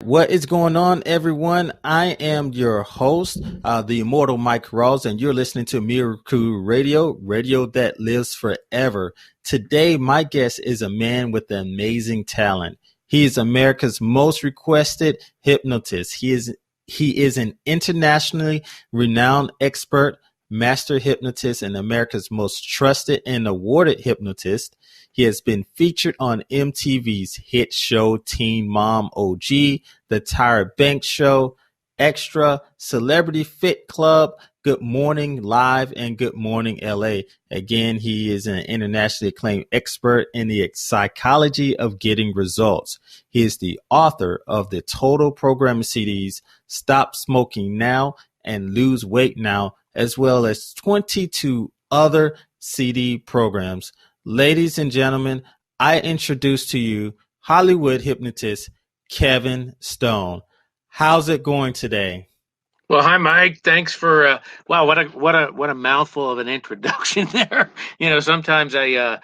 What is going on, everyone? I am your host, the immortal Mike Ralls, and you're listening to Mirakuru Radio that lives forever. Today, my guest is a man with amazing talent. He is America's most requested hypnotist. He is an internationally renowned expert, master hypnotist, and America's most trusted and awarded hypnotist. He has been featured on MTV's hit show Teen Mom OG, The Tyra Banks Show, Extra, Celebrity Fit Club, Good Morning Live, and Good Morning LA. Again, he is an internationally acclaimed expert in the psychology of getting results. He is the author of the Total Programming CDs, Stop Smoking Now and Lose Weight Now, as well as 22 other CD programs. Ladies and gentlemen, I introduce to you Hollywood hypnotist Kevin Stone. How's it going today? Well, hi, Mike. Thanks for wow, what a mouthful of an introduction there. Sometimes I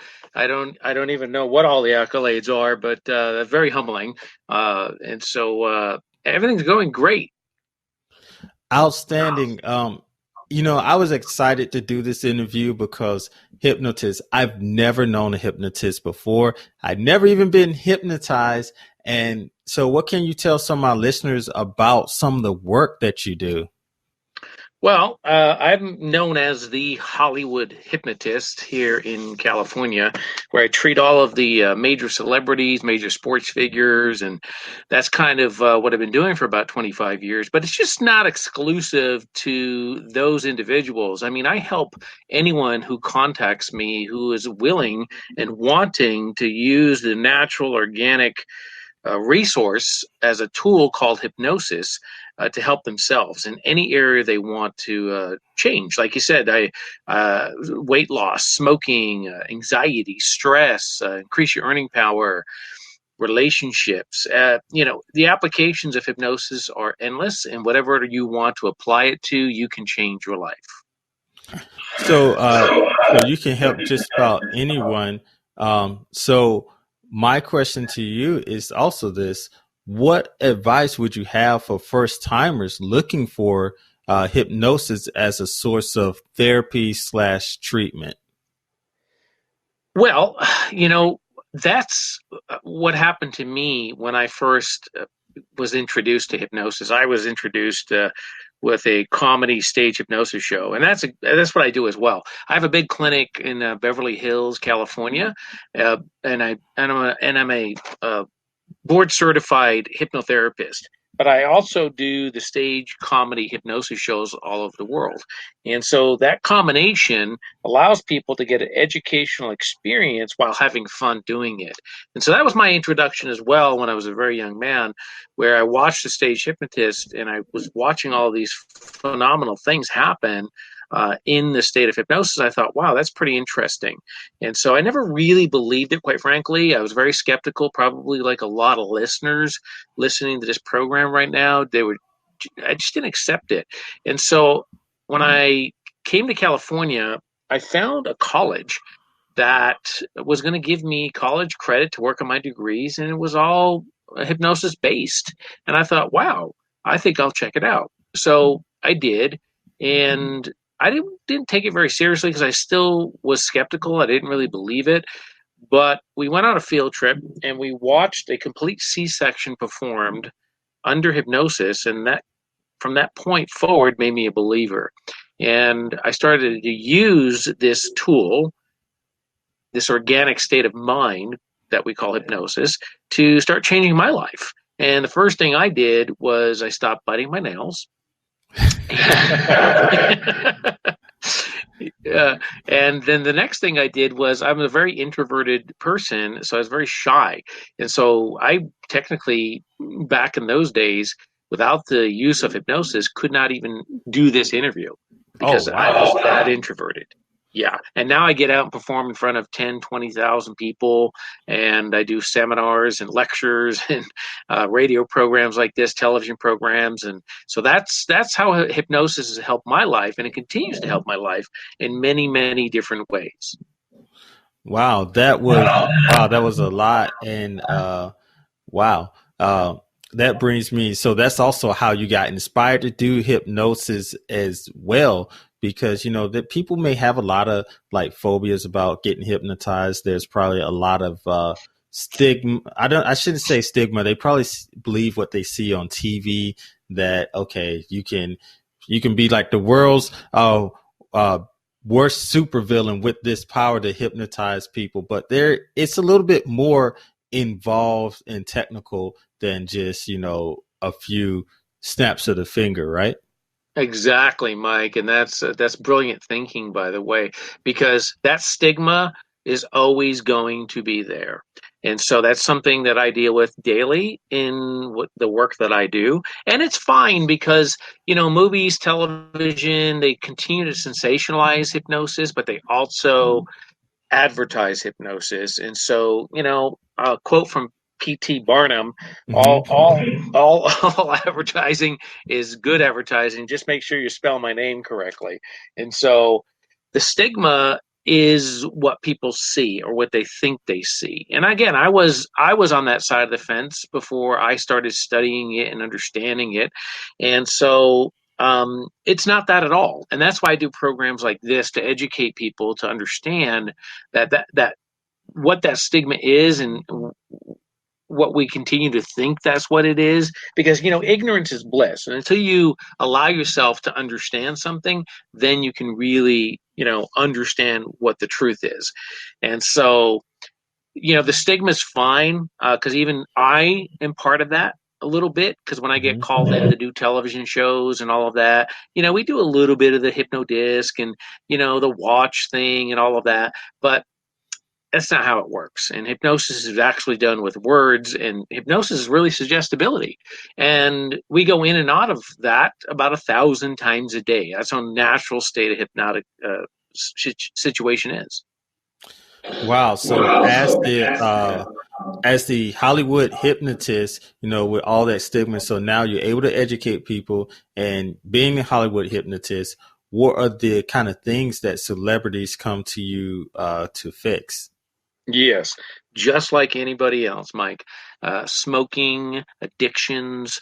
don't even know what all the accolades are, but very humbling. And so everything's going great. Outstanding. I was excited to do this interview because hypnotist, I've never known a hypnotist before. I'd never even been hypnotized. And so what can you tell some of our listeners about some of the work that you do? Well, I'm known as the Hollywood Hypnotist here in California, where I treat all of the major celebrities, major sports figures, and that's kind of what I've been doing for about 25 years. But it's just not exclusive to those individuals. I mean, I help anyone who contacts me who is willing and wanting to use the natural, organic resource as a tool called hypnosis to help themselves in any area they want to change. Like you said, weight loss, smoking, anxiety, stress, increase your earning power, relationships. The applications of hypnosis are endless, and whatever you want to apply it to, you can change your life. So you can help just about anyone. So my question to you is also this: what advice would you have for first timers looking for hypnosis as a source of therapy / treatment? Well, that's what happened to me when I first was introduced to hypnosis. I was introduced with a comedy stage hypnosis show, and that's what I do as well. I have a big clinic in Beverly Hills, California, and I'm a board certified hypnotherapist. But I also do the stage comedy hypnosis shows all over the world. And so that combination allows people to get an educational experience while having fun doing it. And so that was my introduction as well when I was a very young man, where I watched the stage hypnotist and I was watching all these phenomenal things happen in the state of hypnosis. I thought, wow, that's pretty interesting. And so I never really believed it, quite frankly. I was very skeptical, probably like a lot of listeners listening to this program right now. I just didn't accept it. And so when I came to California, I found a college that was going to give me college credit to work on my degrees, and it was all hypnosis based. And I thought, wow, I think I'll check it out. So I did. And I didn't take it very seriously because I still was skeptical. I didn't really believe it. But we went on a field trip and we watched a complete C-section performed under hypnosis. And that, from that point forward, made me a believer. And I started to use this tool, this organic state of mind that we call hypnosis, to start changing my life. And the first thing I did was I stopped biting my nails. And then the next thing I did was, I'm a very introverted person, so I was very shy. And so I technically, back in those days, without the use of hypnosis, could not even do this interview because I was that introverted. Yeah. And now I get out and perform in front of 10, 20,000 people, and I do seminars and lectures and radio programs like this, television programs. And so that's how hypnosis has helped my life, and it continues to help my life in many, many different ways. Wow, that was a lot. And wow. that brings me, so that's also how you got inspired to do hypnosis as well, because that people may have a lot of like phobias about getting hypnotized. There's probably a lot of stigma. I shouldn't say stigma. They probably believe what they see on TV, that okay, you can be like the world's worst supervillain with this power to hypnotize people. But it's a little bit more involved and technical than just a few snaps of the finger, right? Exactly, Mike, and that's brilliant thinking, by the way, because that stigma is always going to be there. And so that's something that I deal with daily in the work that I do. And it's fine because, movies, television, they continue to sensationalize hypnosis, but they also advertise hypnosis. And so, a quote from P.T. Barnum, all, Mm-hmm. all, all, all advertising is good advertising. Just make sure you spell my name correctly. And so the stigma is what people see or what they think they see. And again, I was on that side of the fence before I started studying it and understanding it. And so it's not that at all. And that's why I do programs like this, to educate people to understand that what that stigma is and what we continue to think that's what it is, because ignorance is bliss, and until you allow yourself to understand something, then you can really understand what the truth is. And so the stigma is fine, because even I am part of that a little bit, because when I get Mm-hmm. called in to do television shows and all of that, we do a little bit of the hypnodisc and the watch thing and all of that, but that's not how it works. And hypnosis is actually done with words, and hypnosis is really suggestibility. And we go in and out of that about 1,000 times a day. That's how natural state of hypnotic situation is. Wow. So as the Hollywood hypnotist, with all that stigma, so now you're able to educate people, and being a Hollywood hypnotist, what are the kind of things that celebrities come to you to fix? Yes, just like anybody else, Mike. Smoking, addictions,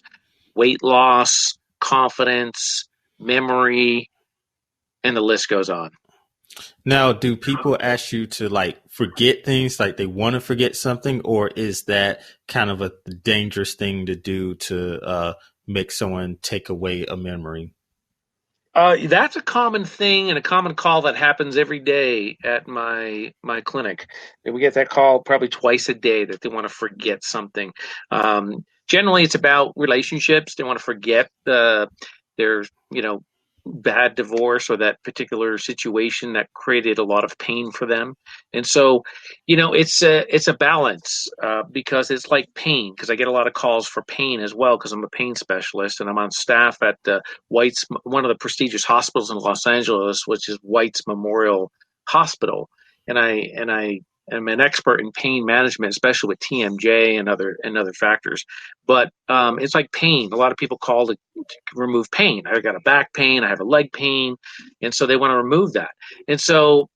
weight loss, confidence, memory, and the list goes on. Now, do people ask you to like forget things, like they want to forget something, or is that kind of a dangerous thing to do to make someone take away a memory? That's a common thing and a common call that happens every day at my clinic. And we get that call probably twice a day that they want to forget something. Generally, it's about relationships. They want to forget their bad divorce or that particular situation that created a lot of pain for them. And so it's a balance, because it's like pain, because I get a lot of calls for pain as well, because I'm a pain specialist and I'm on staff at White's, one of the prestigious hospitals in Los Angeles, which is White's Memorial Hospital. And I am an expert in pain management, especially with TMJ and other factors. But it's like pain. A lot of people call to remove pain. I got a back pain, I have a leg pain, and so they want to remove that. And so,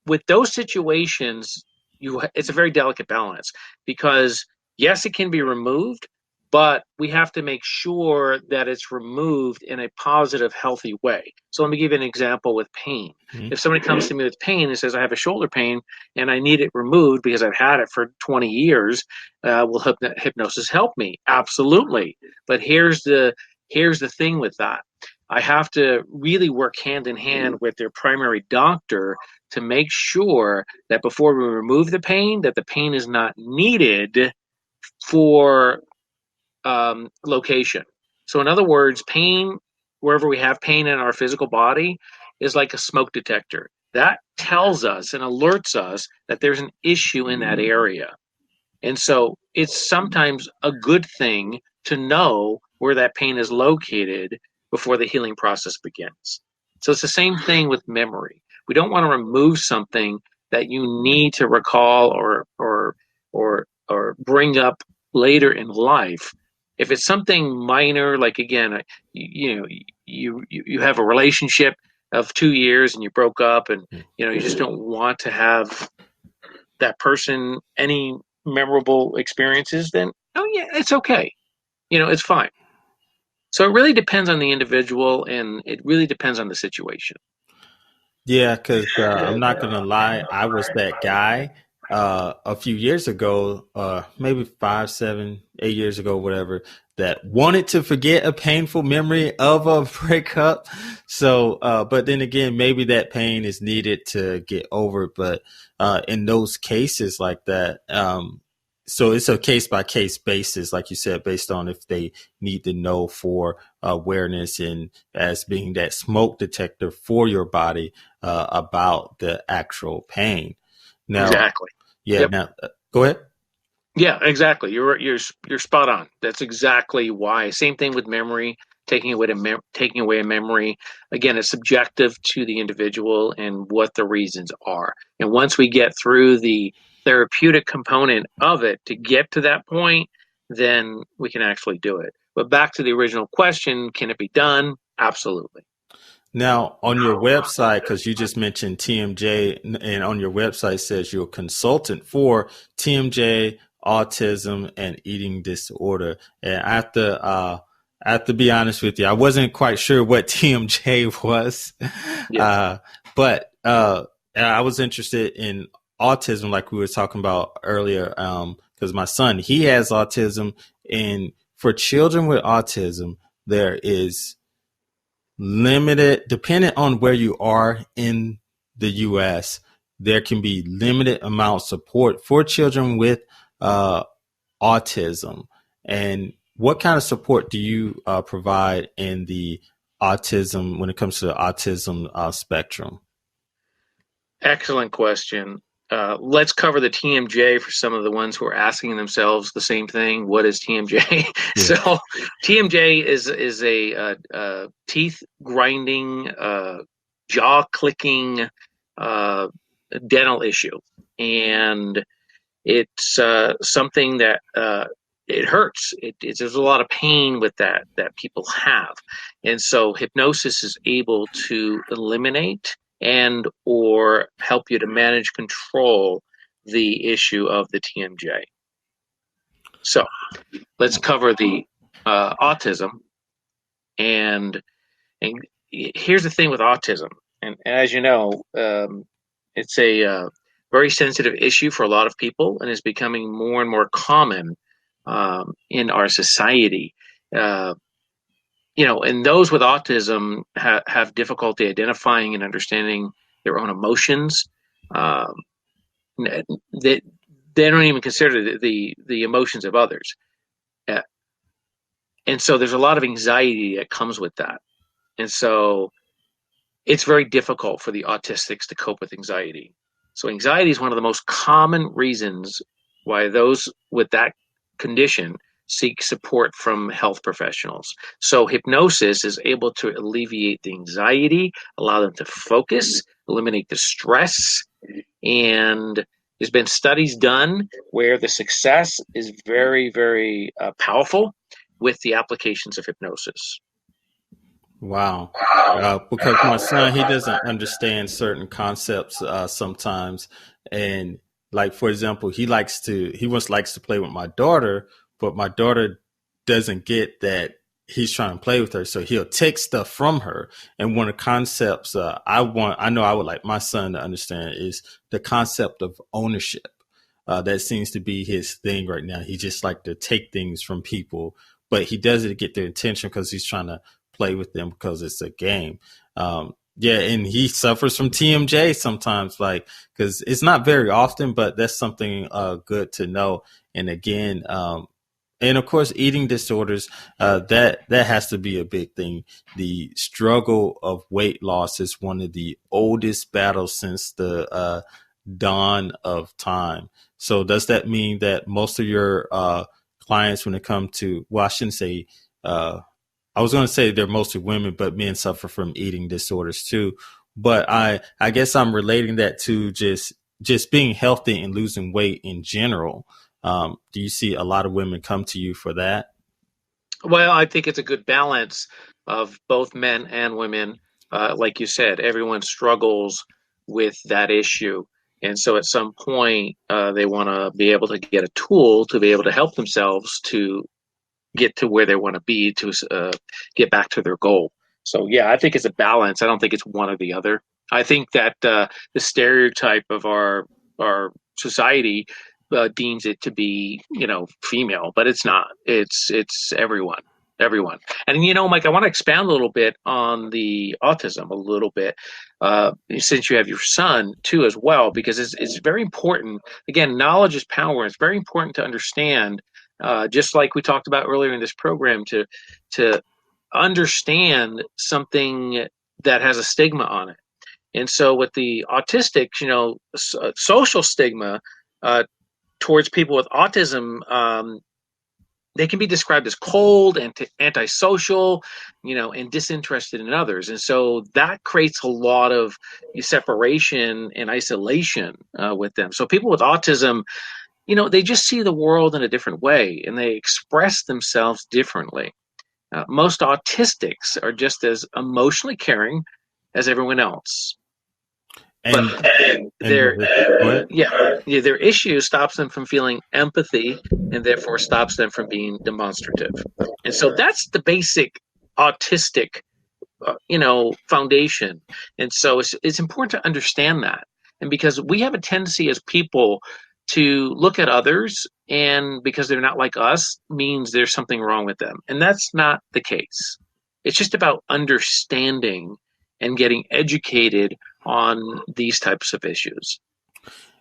with those situations, it's a very delicate balance, because yes, it can be removed, but we have to make sure that it's removed in a positive, healthy way. So let me give you an example with pain. Mm-hmm. If somebody comes to me with pain and says, I have a shoulder pain and I need it removed because I've had it for 20 years, will hypnosis help me? Absolutely. But here's the thing with that. I have to really work hand in hand with their primary doctor to make sure that before we remove the pain, that the pain is not needed for location. So in other words, pain, wherever we have pain in our physical body, is like a smoke detector. That tells us and alerts us that there's an issue in that area. And so it's sometimes a good thing to know where that pain is located before the healing process begins. So it's the same thing with memory. We don't want to remove something that you need to recall or bring up later in life. If it's something minor, like again, you have a relationship of 2 years and you broke up, and you just don't want to have that person any memorable experiences, then, oh yeah, it's okay. It's fine. So it really depends on the individual, and it really depends on the situation. Yeah, because I'm not gonna lie, I was that guy a few years ago, maybe 5, 7, 8 years ago, whatever, that wanted to forget a painful memory of a breakup. So, but then again, maybe that pain is needed to get over it. But in those cases like that, so it's a case by case basis, like you said, based on if they need to know for awareness and as being that smoke detector for your body about the actual pain. Now, Exactly. yeah. Yep. Now, go ahead. Yeah, exactly. You're spot on. That's exactly why. Same thing with memory. Taking away a memory, again, it's subjective to the individual and what the reasons are. And once we get through the therapeutic component of it to get to that point, then we can actually do it. But back to the original question, can it be done? Absolutely. Now, on your website, because you just mentioned TMJ, and on your website says you're a consultant for TMJ, autism, and eating disorder. And I have to be honest with you, I wasn't quite sure what TMJ was, Yes. but I was interested in autism, like we were talking about earlier, because my son, he has autism, and for children with autism, there is limited, depending on where you are in the US, there can be limited amount of support for children with uh, autism. And what kind of support do you provide in the autism when it comes to the autism spectrum? Excellent question. Let's cover the TMJ for some of the ones who are asking themselves the same thing. What is TMJ? Yeah. So, TMJ is a teeth grinding, jaw clicking, dental issue, and it's something that it hurts. There's a lot of pain with that people have, and so hypnosis is able to eliminate and or help you to manage control the issue of the TMJ. So let's cover the autism, and and here's the thing with autism, and as you know, it's a very sensitive issue for a lot of people, and is becoming more and more common in our society. Uh, and those with autism have difficulty identifying and understanding their own emotions. Um, they, they don't even consider the emotions of others. Uh, and so there's a lot of anxiety that comes with that. And so it's very difficult for the autistics to cope with anxiety. So anxiety is one of the most common reasons why those with that condition seek support from health professionals. So hypnosis is able to alleviate the anxiety, allow them to focus, eliminate the stress, and there's been studies done where the success is very, very powerful with the applications of hypnosis. Wow. Because my son, he doesn't understand certain concepts sometimes. And like, for example, he likes to play with my daughter, but my daughter doesn't get that he's trying to play with her. So he'll take stuff from her. And one of the concepts I know I would like my son to understand is the concept of ownership. That seems to be his thing right now. He just like to take things from people, but he does it to get their attention because he's trying to play with them because it's a game. Yeah, and he suffers from TMJ sometimes, like because it's not very often, but that's something good to know. And again, and of course, eating disorders that has to be a big thing. The struggle of weight loss is one of the oldest battles since the dawn of time. So does that mean that most of your clients, when it comes to, well, I shouldn't say, I was going to say they're mostly women, but men suffer from eating disorders too. But I guess I'm relating that to just being healthy and losing weight in general. Do you see a lot of women come to you for that? Well, I think it's a good balance of both men and women. Like you said, everyone struggles with that issue. And so at some point, they want to be able to get a tool to be able to help themselves to get to where they want to be, to get back to their goal. So yeah, I think it's a balance. I don't think it's one or the other. I think that the stereotype of our society deems it to be, female, but it's not. It's everyone, everyone. And Mike, I want to expand a little bit on the autism a little bit, since you have your son too as well, because it's very important. Again, knowledge is power. It's very important to understand, just like we talked about earlier in this program, to understand something that has a stigma on it. And so with the autistic, social stigma towards people with autism, they can be described as cold and antisocial, and disinterested in others. And so that creates a lot of separation and isolation with them. So people with autism, they just see the world in a different way, and they express themselves differently. Most autistics are just as emotionally caring as everyone else. And, their issue stops them from feeling empathy, and therefore stops them from being demonstrative. And so that's the basic autistic, foundation. And so it's important to understand that. And because we have a tendency as people to look at others, and because they're not like us means there's something wrong with them. And that's not the case. It's just about understanding and getting educated on these types of issues.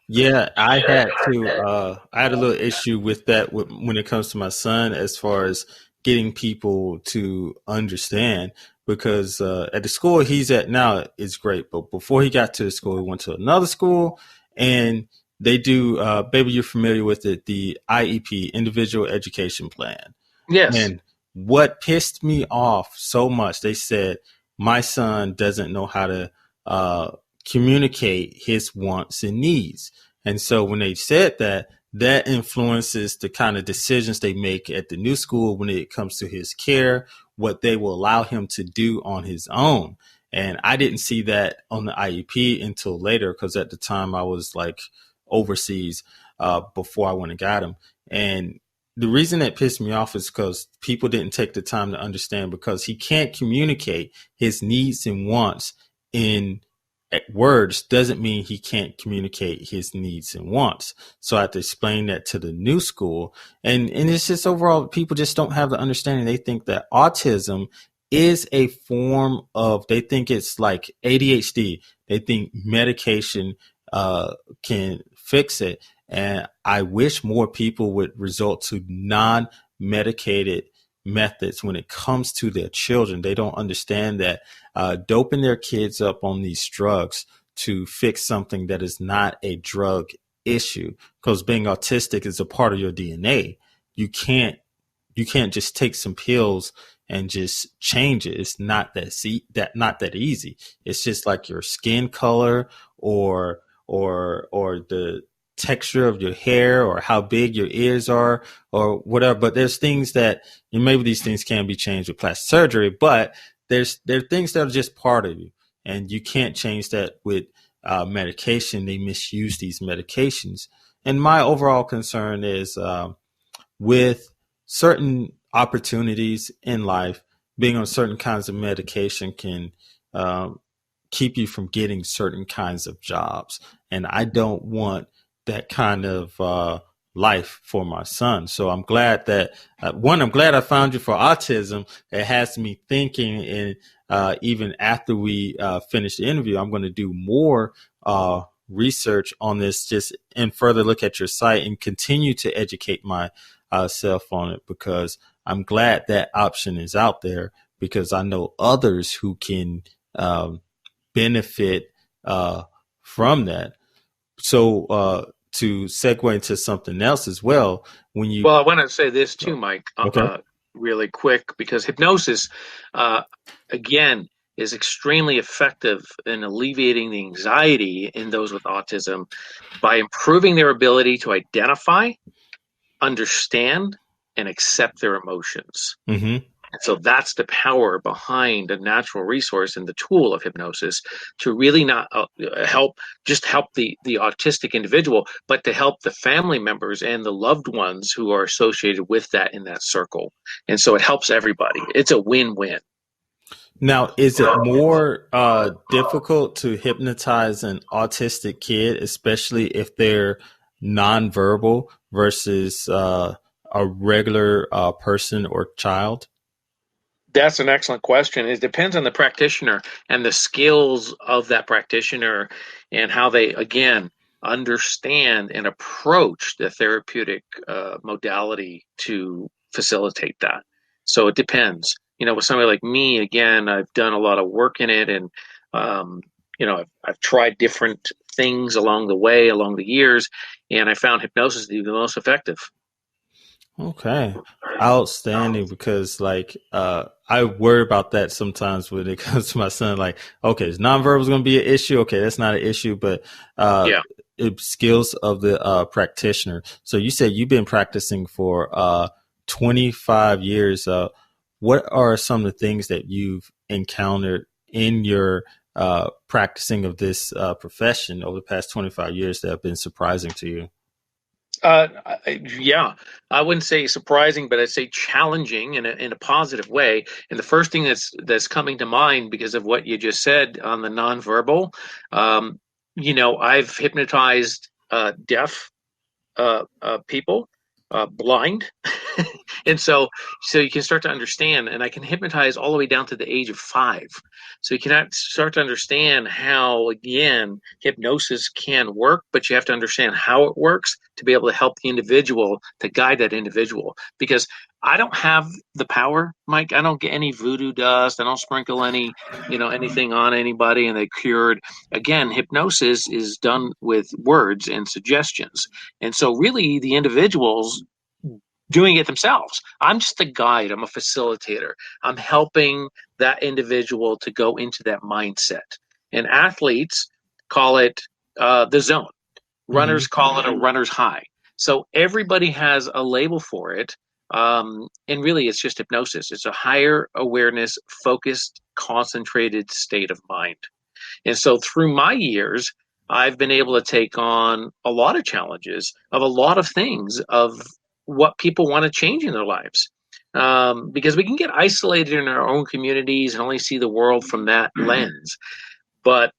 Yeah, I had a little issue with that when it comes to my son, as far as getting people to understand, because at the school he's at now is great, but before he got to the school, he went to another school, and they do, maybe you're familiar with it, the IEP, Individual Education Plan. Yes. And what pissed me off so much, they said, my son doesn't know how to communicate his wants and needs. And so when they said that, that influences the kind of decisions they make at the new school when it comes to his care, what they will allow him to do on his own. And I didn't see that on the IEP until later, because at the time I was like overseas before I went and got him. And the reason that pissed me off is because people didn't take the time to understand, because he can't communicate his needs and wants in words doesn't mean he can't communicate his needs and wants. So I had to explain that to the new school. And it's just overall, people just don't have the understanding. They think that autism is a form of, they think it's like ADHD. They think medication can fix it. And I wish more people would resort to non-medicated methods when it comes to their children. They don't understand that doping their kids up on these drugs to fix something that is not a drug issue, because being autistic is a part of your DNA. You can't just take some pills and just change it. It's not that easy. It's just like your skin color or the texture of your hair or how big your ears are or whatever. But there's things that, maybe these things can be changed with plastic surgery, but there are things that are just part of you, and you can't change that with medication. They misuse these medications. And my overall concern is with certain opportunities in life, being on certain kinds of medication can keep you from getting certain kinds of jobs. And I don't want that kind of life for my son. So I'm glad that I'm glad I found you for autism. It has me thinking, and even after we finish the interview, I'm going to do more research on this, just and further look at your site and continue to educate myself on it, because I'm glad that option is out there, because I know others who can benefit from that. So to segue into something else as well, well, I want to say this too, Mike, really quick, because hypnosis, again, is extremely effective in alleviating the anxiety in those with autism by improving their ability to identify, understand, and accept their emotions. Mm-hmm. So that's the power behind a natural resource and the tool of hypnosis to really not help the autistic individual, but to help the family members and the loved ones who are associated with that in that circle. And so it helps everybody. It's a win-win. Now, is it more difficult to hypnotize an autistic kid, especially if they're nonverbal versus a regular person or child? That's an excellent question. It depends on the practitioner and the skills of that practitioner and how they, again, understand and approach the therapeutic modality to facilitate that. So it depends. With somebody like me, again, I've done a lot of work in it, and I've tried different things along the way, along the years, and I found hypnosis to be the most effective. Okay. Outstanding, because I worry about that sometimes when it comes to my son. Like, okay, is nonverbal going to be an issue? Okay, that's not an issue, but skills of the practitioner. So you said you've been practicing for 25 years. What are some of the things that you've encountered in your practicing of this profession over the past 25 years that have been surprising to you? I wouldn't say surprising, but I'd say challenging in a positive way. And the first thing that's coming to mind because of what you just said on the nonverbal, I've hypnotized deaf people, blind, and so you can start to understand. And I can hypnotize all the way down to the age of 5. So you can start to understand how, again, hypnosis can work, but you have to understand how it works to be able to help the individual, to guide that individual. Because I don't have the power, Mike. I don't get any voodoo dust. I don't sprinkle anything on anybody and they're cured. Again, hypnosis is done with words and suggestions. And so really the individuals doing it themselves. I'm just a guide. I'm a facilitator. I'm helping that individual to go into that mindset. And athletes call it the zone. Runners call it a runner's high. So everybody has a label for it. And really, it's just hypnosis. It's a higher awareness, focused, concentrated state of mind. And so through my years, I've been able to take on a lot of challenges of a lot of things of what people want to change in their lives. Because we can get isolated in our own communities and only see the world from that lens. But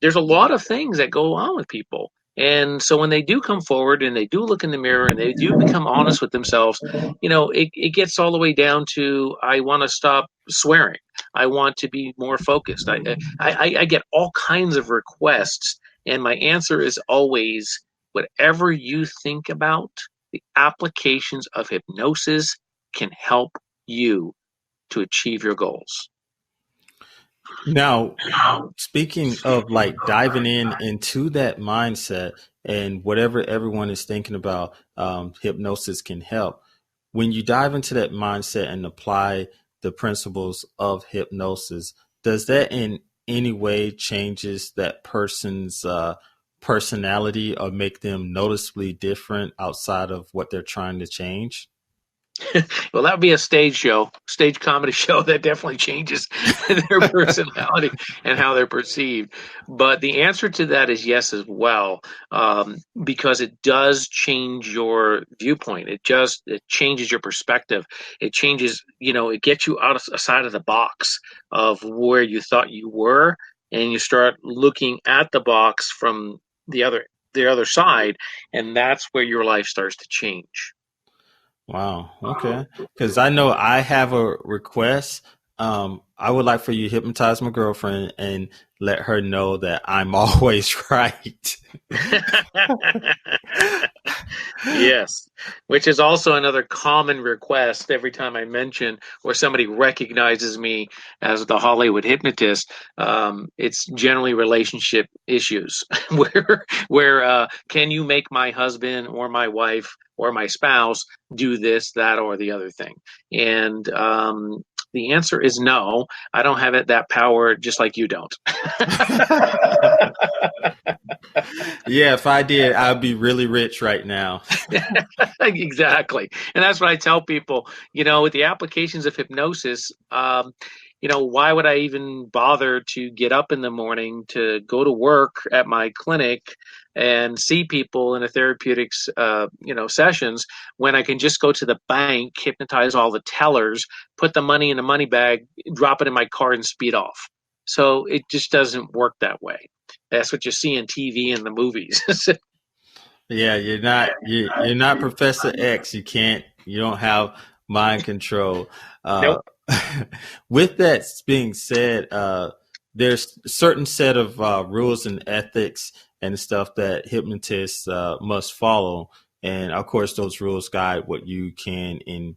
there's a lot of things that go on with people. And so when they do come forward and they do look in the mirror and they do become honest with themselves, it gets all the way down to, I want to stop swearing. I want to be more focused. I get all kinds of requests. And my answer is always, whatever you think about, the applications of hypnosis can help you to achieve your goals. Now, speaking of diving into that mindset and whatever everyone is thinking about, hypnosis can help. When you dive into that mindset and apply the principles of hypnosis, does that in any way changes that person's personality or make them noticeably different outside of what they're trying to change? Well, that would be a stage comedy show that definitely changes their personality and how they're perceived. But the answer to that is yes as well, because it does change your viewpoint. It changes your perspective. It changes, it gets you outside of the box of where you thought you were, and you start looking at the box from the other side, and that's where your life starts to change. Wow. Okay. Because I know I have a request. I would like for you to hypnotize my girlfriend and let her know that I'm always right. Yes, which is also another common request every time I mention or somebody recognizes me as the Hollywood hypnotist. It's generally relationship issues where can you make my husband or my wife or my spouse do this, that, or the other thing? And The answer is no. I don't have that power, just like you don't. Yeah, if I did, I'd be really rich right now. Exactly. And that's what I tell people, with the applications of hypnosis, why would I even bother to get up in the morning to go to work at my clinic and see people in a therapeutics, sessions, when I can just go to the bank, hypnotize all the tellers, put the money in a money bag, drop it in my car, and speed off. So it just doesn't work that way. That's what you see in TV and the movies. Yeah, you're not Professor X. You don't have mind control. Nope. With that being said, there's a certain set of rules and ethics and stuff that hypnotists must follow, and of course, those rules guide what you can and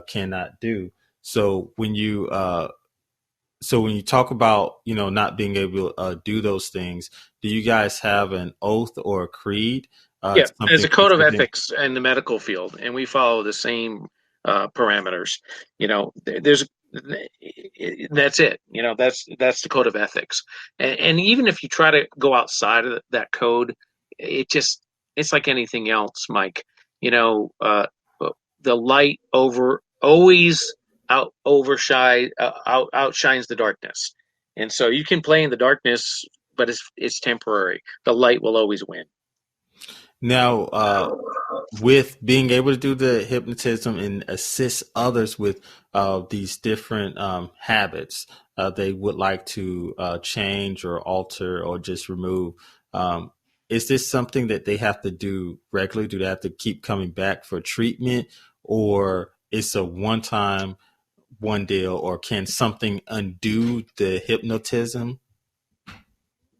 cannot do. So when you talk about not being able to do those things, do you guys have an oath or a creed? Yeah, there's a code of ethics in the medical field, and we follow the same parameters. There's that's it. That's the code of ethics. And even if you try to go outside of that code, it's like anything else, Mike. The light always outshines the darkness, and so you can play in the darkness, but it's temporary. The light will always win. Now, with being able to do the hypnotism and assist others with these different habits they would like to change or alter or just remove, is this something that they have to do regularly? Do they have to keep coming back for treatment, or it's a one-time, one deal, or can something undo the hypnotism?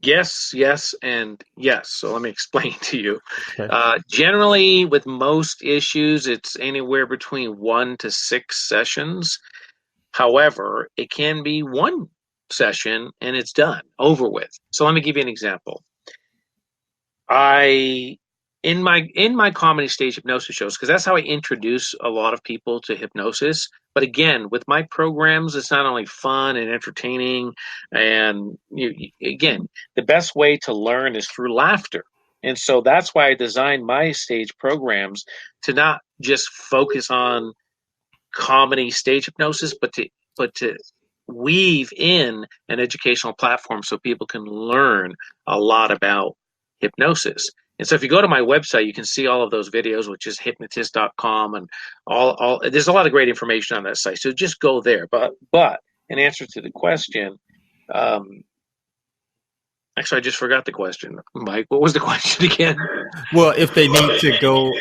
Yes, and yes. So let me explain to you. Okay. Generally, with most issues, it's anywhere between 1 to 6 sessions. However, it can be one session and it's done, over with. So let me give you an example. In my comedy stage hypnosis shows, because that's how I introduce a lot of people to hypnosis. But again, with my programs, it's not only fun and entertaining, and again, the best way to learn is through laughter. And so that's why I designed my stage programs to not just focus on comedy stage hypnosis, but to weave in an educational platform so people can learn a lot about hypnosis. And so if you go to my website, you can see all of those videos, which is hypnotist.com, and all there's a lot of great information on that site. So just go there. But in answer to the question, actually, I just forgot the question, Mike. What was the question again? Well, if they need to go,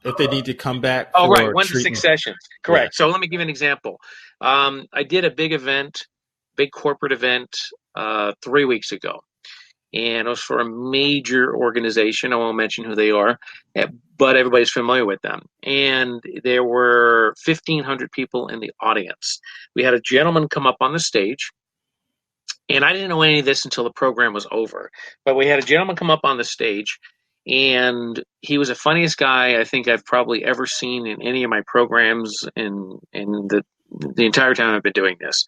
if they need to come back for right, 1 to 6 treatment. sessions. Correct. Yeah. So let me give you an example. I did a big corporate event 3 weeks ago. And it was for a major organization. I won't mention who they are, but everybody's familiar with them. And there were 1,500 people in the audience. We had a gentleman come up on the stage, and I didn't know any of this until the program was over. But we had a gentleman come up on the stage, and he was the funniest guy I think I've probably ever seen in any of my programs in the entire time I've been doing this.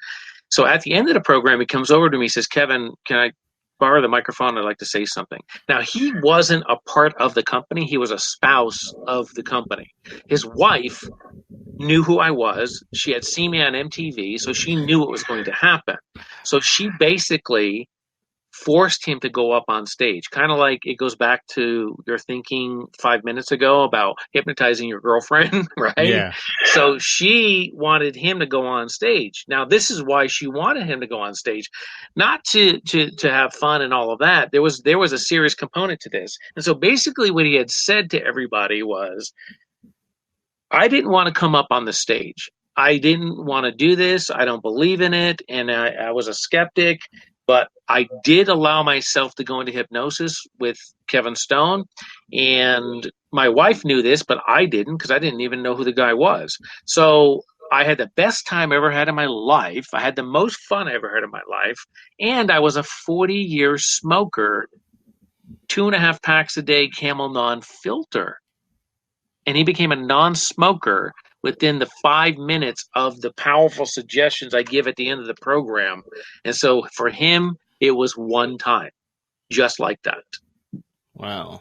So at the end of the program, he comes over to me, says, "Kevin, can I borrow the microphone? I'd like to say something." Now, he wasn't a part of the company. He was a spouse of the company. His wife knew who I was. She had seen me on MTV, so she knew what was going to happen. So she basically forced him to go up on stage, kind of like it goes back to your thinking 5 minutes ago about hypnotizing your girlfriend, right? Yeah. So she wanted him to go on stage. Now, this is why she wanted him to go on stage, not to have fun and all of that. There was a serious component to this. And so basically what he had said to everybody was, I didn't want to come up on the stage. I didn't want to do this. I don't believe in it. And I was a skeptic. But I did allow myself to go into hypnosis with Kevin Stone. And my wife knew this, but I didn't, because I didn't even know who the guy was. So I had the best time I ever had in my life. I had the most fun I ever had in my life. And I was a 40-year smoker, 2.5 packs a day, Camel non-filter. And he became a non-smoker within the 5 minutes of the powerful suggestions I give at the end of the program. And so for him, it was one time, just like that. Wow.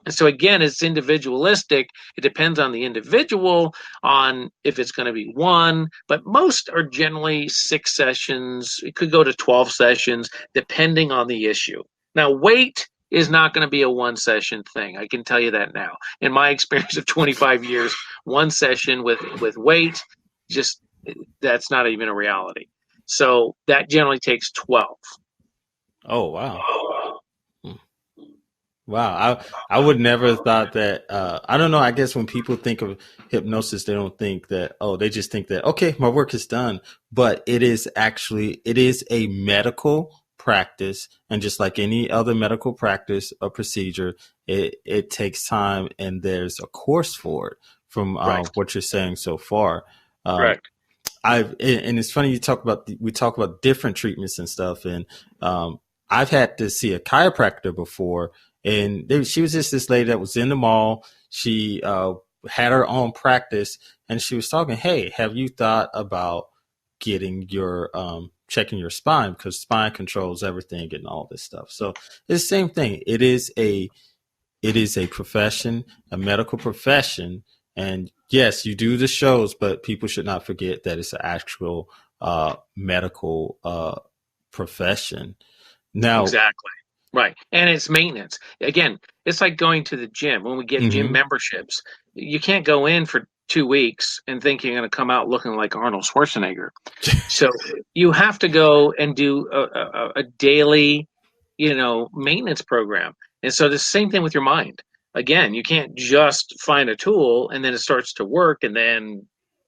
And so again, it's individualistic. It depends on the individual on if it's going to be one, but most are generally 6 sessions. It could go to 12 sessions, depending on the issue. Now, weight is not going to be a 1 session thing. I can tell you that now. In my experience of 25 years, 1 session with weight, just that's not even a reality. So that generally takes 12. Oh, wow. Wow, I would never have thought that. I don't know. I guess when people think of hypnosis, they don't think that. Oh, they just think that okay, my work is done. But it is a medical practice, and just like any other medical practice or procedure, it takes time, and there's a course for it. From what you're saying so far, Right. and it's funny we talk about different treatments and stuff, and I've had to see a chiropractor before. And she was just this lady that was in the mall. She had her own practice, and she was talking, hey, have you thought about getting your checking your spine, because spine controls everything and all this stuff. So it's the same thing. It is a profession, a medical profession. And yes, you do the shows, but people should not forget that it's an actual medical profession. Now, exactly. Right. And it's maintenance. Again, it's like going to the gym. When we get gym memberships, you can't go in for 2 weeks and think you're going to come out looking like Arnold Schwarzenegger. So you have to go and do a daily, maintenance program. And so the same thing with your mind. Again, you can't just find a tool and then it starts to work and then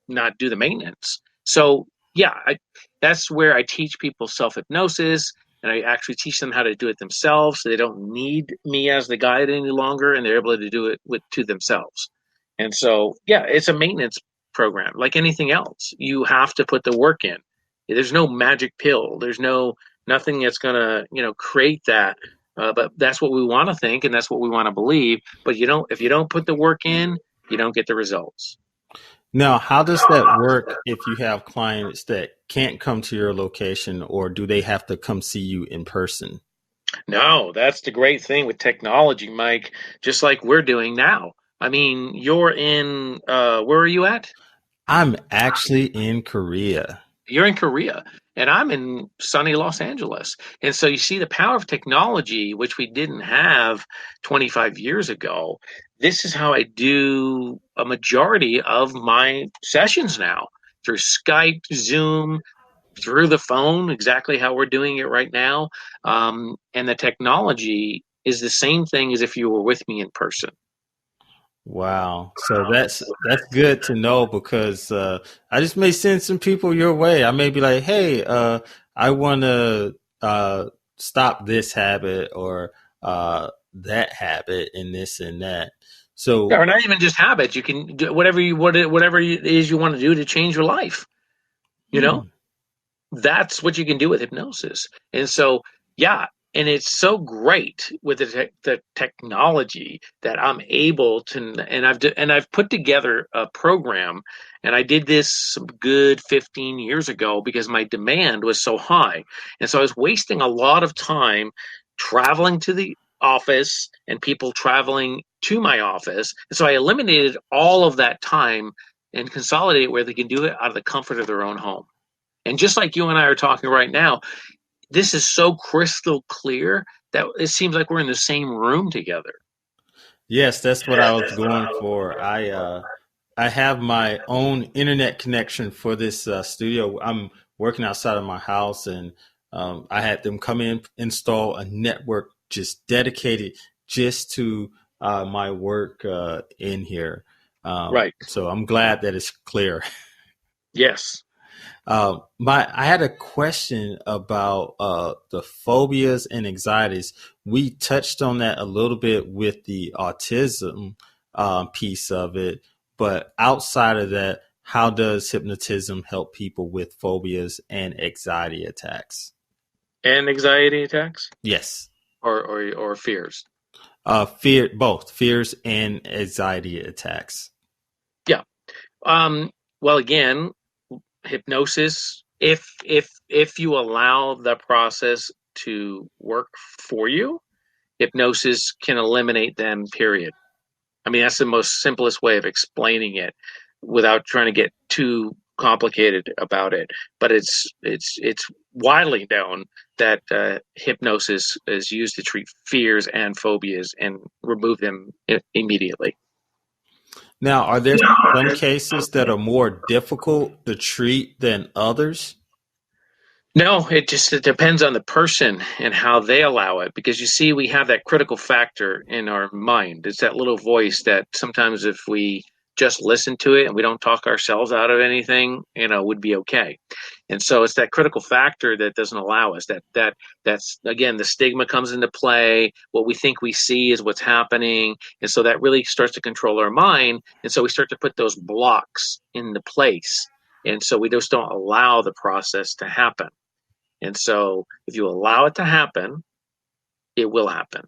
not do the maintenance. So yeah, that's where I teach people self-hypnosis. And I actually teach them how to do it themselves, so they don't need me as the guide any longer, and they're able to do it to themselves. And so, yeah, it's a maintenance program like anything else. You have to put the work in. There's no magic pill. There's nothing that's gonna create that. But that's what we want to think, and that's what we want to believe. But if you don't put the work in, you don't get the results. Now, how does that work if you have clients that can't come to your location, or do they have to come see you in person? No, that's the great thing with technology, Mike, just like we're doing now. I mean, you're in, where are you at? I'm actually in Korea. You're in Korea, and I'm in sunny Los Angeles. And so you see the power of technology, which we didn't have 25 years ago. This is how I do a majority of my sessions now, through Skype, Zoom, through the phone, exactly how we're doing it right now. And the technology is the same thing as if you were with me in person. Wow. So that's good to know, because I just may send some people your way. I may be like, hey, I want to stop this habit or that habit and this and that. So, Or not even just habits. You can do whatever it is you want to do to change your life. That's what you can do with hypnosis. And so, yeah, and it's so great with the technology that I'm able to, and I've put together a program, and I did this some good 15 years ago because my demand was so high. And so I was wasting a lot of time traveling to the office and people traveling to my office. And so I eliminated all of that time and consolidated where they can do it out of the comfort of their own home. And just like you and I are talking right now, this is so crystal clear that it seems like we're in the same room together. yes, that's what I was going for. I have my own internet connection for this studio. I'm working outside of my house, and I had them come in, install a network just dedicated just to my work in here. Right. So I'm glad that it's clear. Yes. I had a question about the phobias and anxieties. We touched on that a little bit with the autism piece of it, but outside of that, how does hypnotism help people with phobias and anxiety attacks? And anxiety attacks? Yes. Or fears? Both fears and anxiety attacks. Yeah. Well, again, hypnosis, if you allow the process to work for you, hypnosis can eliminate them, period. I mean, that's the most simplest way of explaining it without trying to get too complicated about it. But it's widely known that hypnosis is used to treat fears and phobias and remove them immediately. Now, are there some cases that are more difficult to treat than others? No, it depends on the person and how they allow it. Because you see, we have that critical factor in our mind. It's that little voice that sometimes if we just listen to it and we don't talk ourselves out of anything, would be okay. And so it's that critical factor that doesn't allow us. That's again, the stigma comes into play. What we think we see is what's happening, and so that really starts to control our mind. And so we start to put those blocks into place, and so we just don't allow the process to happen. And so if you allow it to happen, it will happen.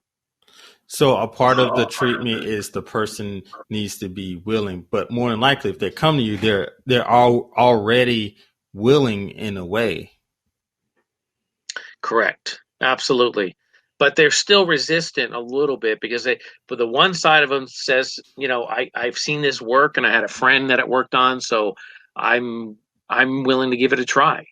So a part of the treatment is the person needs to be willing, but more than likely, if they come to you, they're all already willing in a way. Correct. Absolutely. But they're still resistant a little bit because but the one side of them says, I've seen this work and I had a friend that it worked on, so I'm willing to give it a try.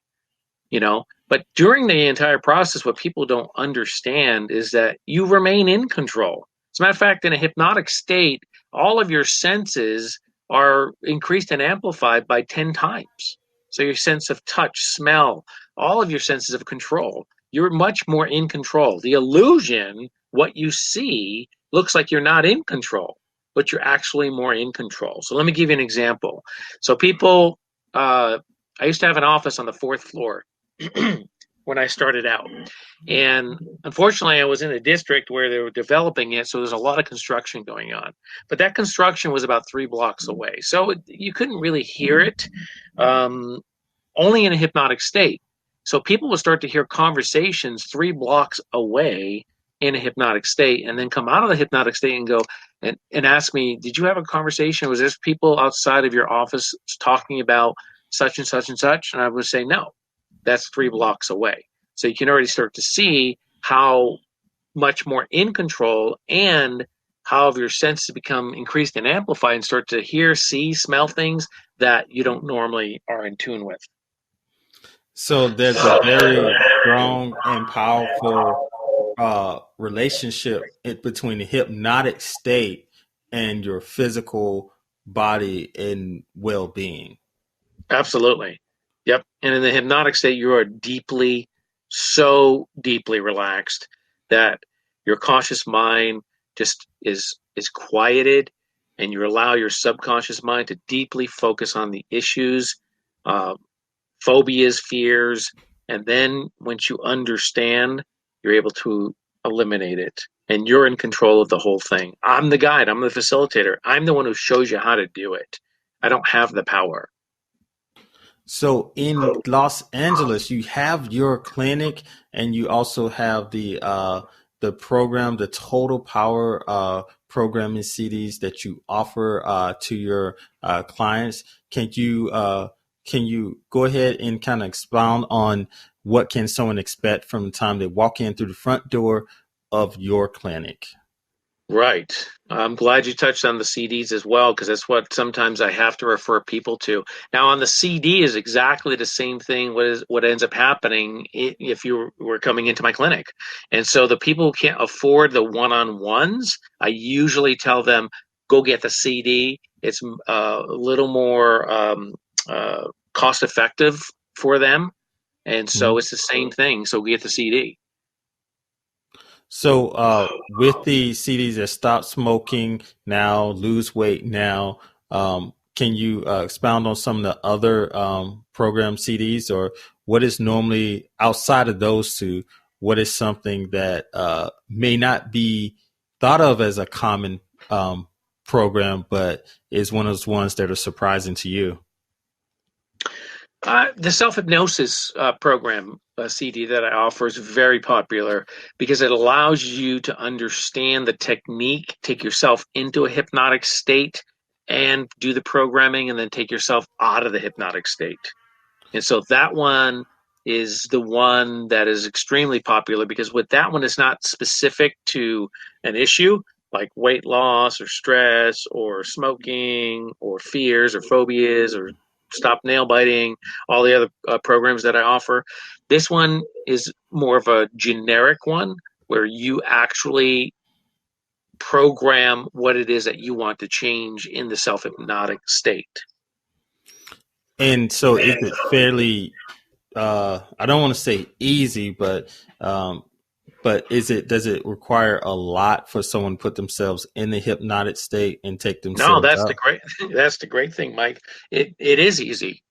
But during the entire process, what people don't understand is that you remain in control. As a matter of fact, in a hypnotic state, all of your senses are increased and amplified by 10 times. So your sense of touch, smell, all of your senses of control, you're much more in control. The illusion, what you see, looks like you're not in control, but you're actually more in control. So let me give you an example. So people, I used to have an office on the 4th floor when I started out. And unfortunately, I was in a district where they were developing it, so there's a lot of construction going on. But that construction was about 3 blocks away. So you couldn't really hear it, only in a hypnotic state. So people would start to hear conversations 3 blocks away in a hypnotic state, and then come out of the hypnotic state and go and ask me, did you have a conversation? Was there people outside of your office talking about such and such and such? And I would say, no. That's 3 blocks away. So you can already start to see how much more in control and how your senses become increased and amplified and start to hear, see, smell things that you don't normally are in tune with. So there's a very strong and powerful relationship between the hypnotic state and your physical body and well-being. Absolutely. Yep. And in the hypnotic state, you are so deeply relaxed that your conscious mind just is quieted, and you allow your subconscious mind to deeply focus on the issues, phobias, fears, and then once you understand, you're able to eliminate it, and you're in control of the whole thing. I'm the guide. I'm the facilitator. I'm the one who shows you how to do it. I don't have the power. So in Los Angeles, you have your clinic, and you also have the program, the Total Power programming CDs that you offer to your clients. Can you go ahead and kind of expound on what can someone expect from the time they walk in through the front door of your clinic? Right. I'm glad you touched on the CDs as well, because that's what sometimes I have to refer people to. Now, on the CD is exactly the same thing. What ends up happening if you were coming into my clinic? And so the people who can't afford the one-on-ones, I usually tell them, go get the CD. It's a little more cost-effective for them. And so it's the same thing. So get the CD. So with the CDs that Stop Smoking Now, Lose Weight Now, can you expound on some of the other program CDs, or what is normally outside of those two? What is something that may not be thought of as a common program, but is one of those ones that are surprising to you? The self-hypnosis program CD that I offer is very popular because it allows you to understand the technique, take yourself into a hypnotic state, and do the programming and then take yourself out of the hypnotic state. And so that one is the one that is extremely popular, because with that one, it's not specific to an issue like weight loss or stress or smoking or fears or phobias or stop nail biting, all the other programs that I offer. This one is more of a generic one where you actually program what it is that you want to change in the self-hypnotic state. And so is it fairly, I don't want to say easy, but does it require a lot for someone to put themselves in the hypnotic state and take themselves No, that's out? that's the great thing, Mike. It is easy.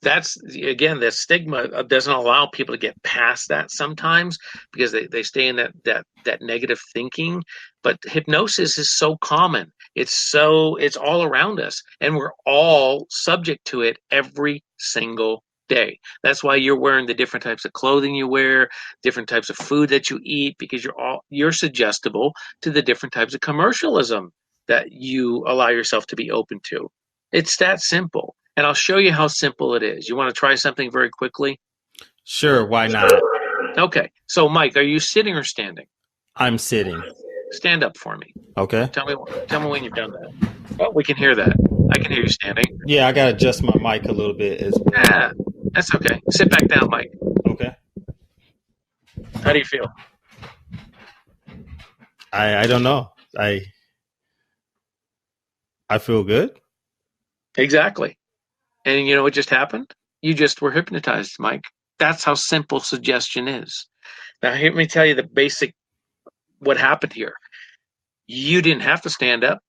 That's, again, the stigma doesn't allow people to get past that sometimes, because they stay in that negative thinking. But hypnosis is so common. It's all around us, and we're all subject to it every single day. That's why you're wearing the different types of clothing you wear, different types of food that you eat, because you're suggestible to the different types of commercialism that you allow yourself to be open to. It's that simple. And I'll show you how simple it is. You want to try something very quickly? Sure, why not? Okay. So, Mike, are you sitting or standing? I'm sitting. Stand up for me. Okay. Tell me when you've done that. Oh, we can hear that. I can hear you standing. Yeah, I got to adjust my mic a little bit as well. Yeah, that's okay. Sit back down, Mike. Okay. How do you feel? I don't know. I feel good. Exactly. And you know what just happened? You just were hypnotized, Mike. That's how simple suggestion is. Now, let me tell you the basic what happened here. You didn't have to stand up.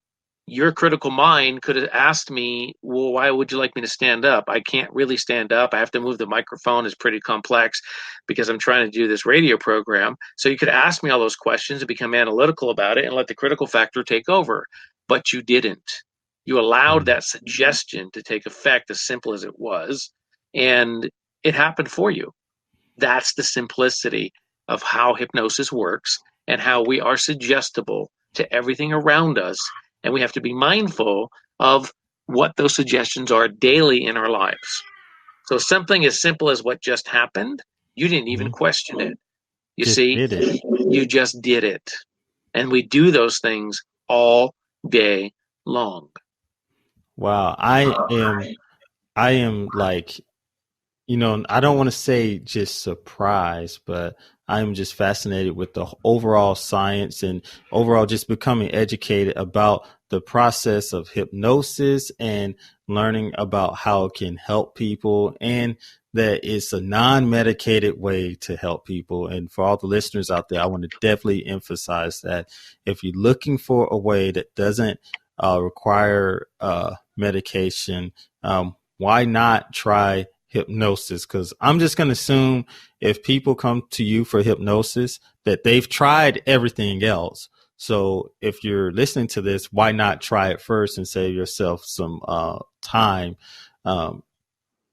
Your critical mind could have asked me, well, why would you like me to stand up? I can't really stand up. I have to move the microphone. It's pretty complex because I'm trying to do this radio program. So you could ask me all those questions and become analytical about it and let the critical factor take over. But you didn't. You allowed that suggestion to take effect, as simple as it was, and it happened for you. That's the simplicity of how hypnosis works and how we are suggestible to everything around us. And we have to be mindful of what those suggestions are daily in our lives. So something as simple as what just happened, you didn't even question it. You see, you just did it. And we do those things all day long. Wow. I am like, I don't want to say just surprised, but I'm just fascinated with the overall science and overall just becoming educated about the process of hypnosis and learning about how it can help people, and that it's a non-medicated way to help people. And for all the listeners out there, I want to definitely emphasize that if you're looking for a way that doesn't require medication, why not try hypnosis? Because I'm just going to assume if people come to you for hypnosis that they've tried everything else. So if you're listening to this, why not try it first and save yourself some time?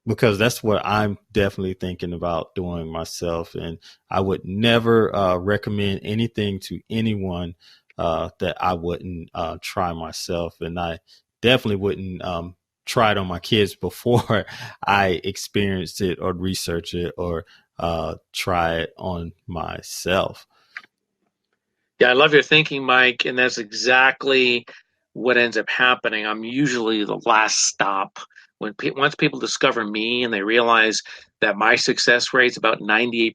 Because that's what I'm definitely thinking about doing myself. And I would never recommend anything to anyone that I wouldn't try myself. And I definitely wouldn't try it on my kids before I experienced it or research it or try it on myself. Yeah, I love your thinking, Mike. And that's exactly what ends up happening. I'm usually the last stop. Once people discover me and they realize that my success rate is about 98%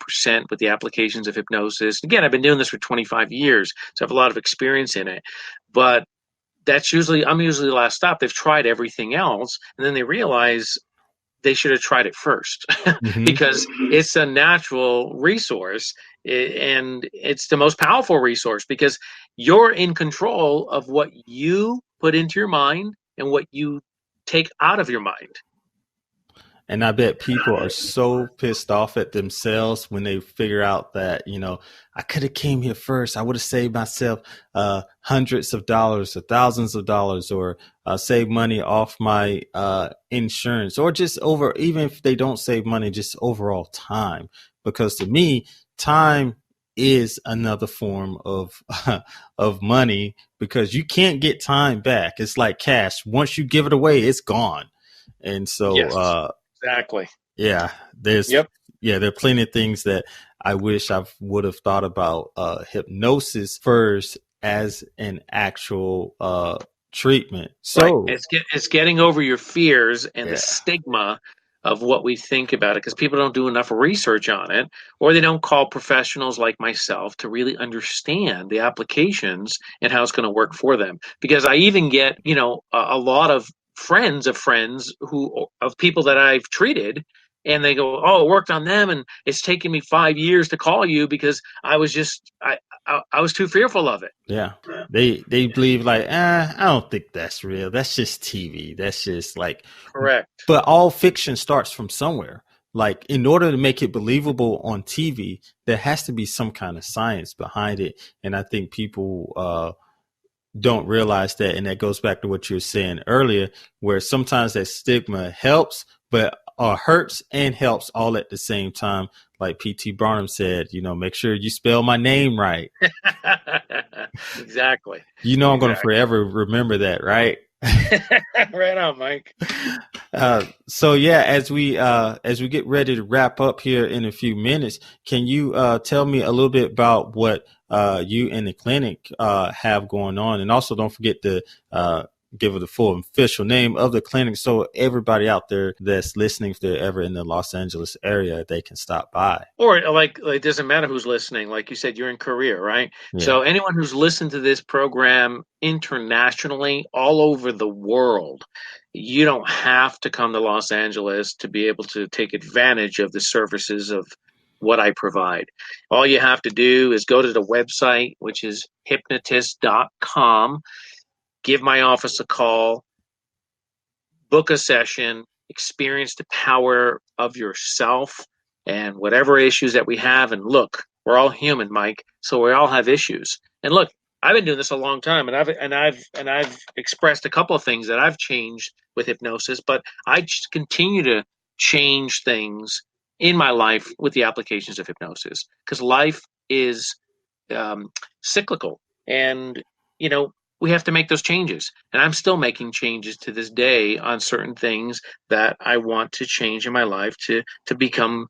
with the applications of hypnosis. Again, I've been doing this for 25 years, so I have a lot of experience in it. But I'm usually the last stop. They've tried everything else, and then they realize they should have tried it first because it's a natural resource, and it's the most powerful resource because you're in control of what you put into your mind and what you take out of your mind. And I bet people are so pissed off at themselves when they figure out that, I could have came here first. I would have saved myself hundreds of dollars or thousands of dollars, or save money off my insurance, or just even if they don't save money, just overall time. Because to me, time is another form of of money, because you can't get time back. It's like cash. Once you give it away, it's gone. And so, Yes, exactly. yeah, Yep. there are plenty of things that I wish I would have thought about hypnosis first as an actual treatment. Right. So, It's getting over your fears and the yeah, stigma of what we think about it, because people don't do enough research on it, or they don't call professionals like myself to really understand the applications and how it's going to work for them. Because I even get, a lot of friends of people that I've treated, and they go, "Oh, it worked on them, and it's taken me 5 years to call you because I was too fearful of it." yeah, they believe like, I don't think that's real. That's just TV. That's just like, Correct. but all fiction starts from somewhere. Like, in order to make it believable on TV, there has to be some kind of science behind it. And I think people don't realize that. And that goes back to what you were saying earlier, where sometimes that stigma helps, but hurts and helps all at the same time. Like P.T. Barnum said, make sure you spell my name right. Exactly. I'm going to forever remember that, right? Right on, Mike. So yeah, as we get ready to wrap up here in a few minutes, can you tell me a little bit about what you and the clinic have going on, and also don't forget to give it the full official name of the clinic, so everybody out there that's listening, if they're ever in the Los Angeles area, they can stop by. Or like it doesn't matter who's listening. Like you said, you're in Korea, right? Yeah. So anyone who's listened to this program internationally, all over the world, you don't have to come to Los Angeles to be able to take advantage of the services of what I provide. All you have to do is go to the website, which is hypnotist.com, give my office a call, book a session, experience the power of yourself and whatever issues that we have. And look, we're all human, Mike, so we all have issues. And look, I've been doing this a long time, and I've expressed a couple of things that I've changed with hypnosis, but I just continue to change things in my life with the applications of hypnosis, because life is cyclical, and we have to make those changes. And I'm still making changes to this day on certain things that I want to change in my life to become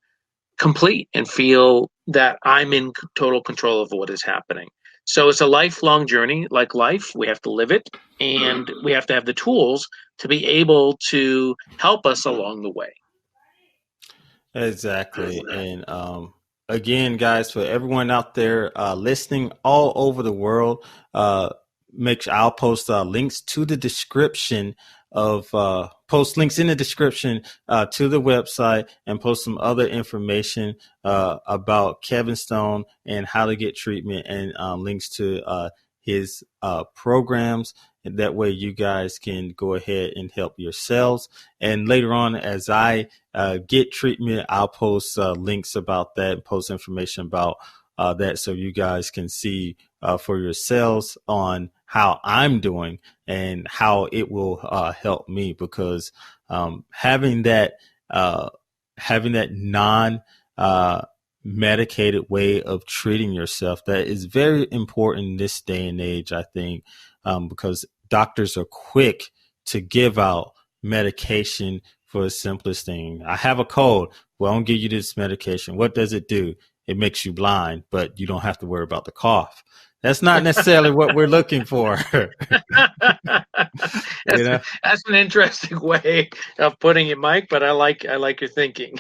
complete and feel that I'm in total control of what is happening. So it's a lifelong journey. Like life, we have to live it, and we have to have the tools to be able to help us along the way. Exactly. And again, guys, for everyone out there listening all over the world, I'll post links to the description of post links in the description to the website, and post some other information about Kevin Stone and how to get treatment, and links to his programs. And that way you guys can go ahead and help yourselves. And later on, as I get treatment, I'll post links about that, and post information about that, so you guys can see for yourselves on how I'm doing and how it will help me, because having that non medicated way of treating yourself, that is very important in this day and age, I think, because doctors are quick to give out medication for the simplest thing. I have a cold. Well, I'm gonna give you this medication. What does it do? It makes you blind, but you don't have to worry about the cough. That's not necessarily what we're looking for. That's an interesting way of putting it, Mike, but I like your thinking.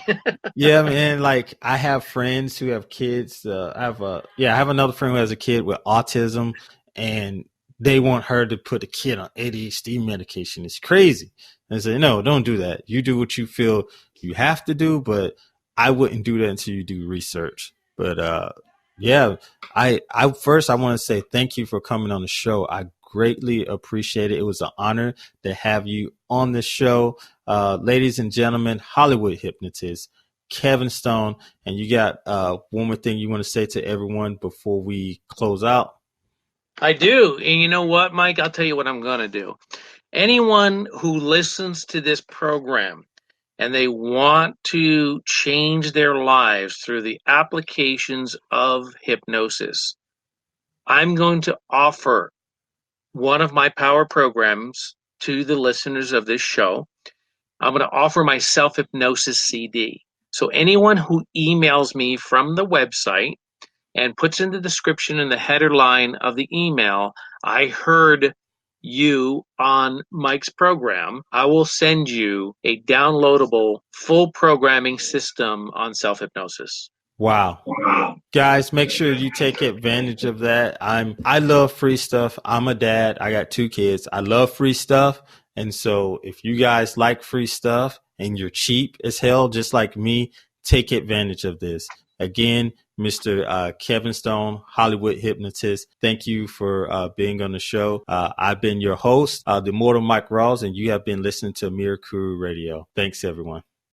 Yeah, man. Like, I have friends who have kids. I have another friend who has a kid with autism, and they want her to put the kid on ADHD medication. It's crazy. And I say, no, don't do that. You do what you feel you have to do, but I wouldn't do that until you do research. But I first, I want to say thank you for coming on the show. I greatly appreciate it. It was an honor to have you on the show. Ladies and gentlemen, Hollywood Hypnotist Kevin Stone. And you got one more thing you want to say to everyone before we close out? I do. And you know what, Mike? I'll tell you what I'm going to do. Anyone who listens to this program and they want to change their lives through the applications of hypnosis, I'm going to offer one of my power programs to the listeners of this show. I'm going to offer my self-hypnosis CD. So anyone who emails me from the website and puts in the description in the header line of the email, I heard you on Mike's program, I will send you a downloadable full programming system on self-hypnosis. Wow. Guys, make sure you take advantage of that. I love free stuff. I'm a dad. I got 2 kids. I love free stuff. And so if you guys like free stuff and you're cheap as hell, just like me, take advantage of this. Again, Mr. Kevin Stone, Hollywood Hypnotist, thank you for being on the show. I've been your host, the immortal Mike Ralls, and you have been listening to Mirakuru Radio. Thanks, everyone.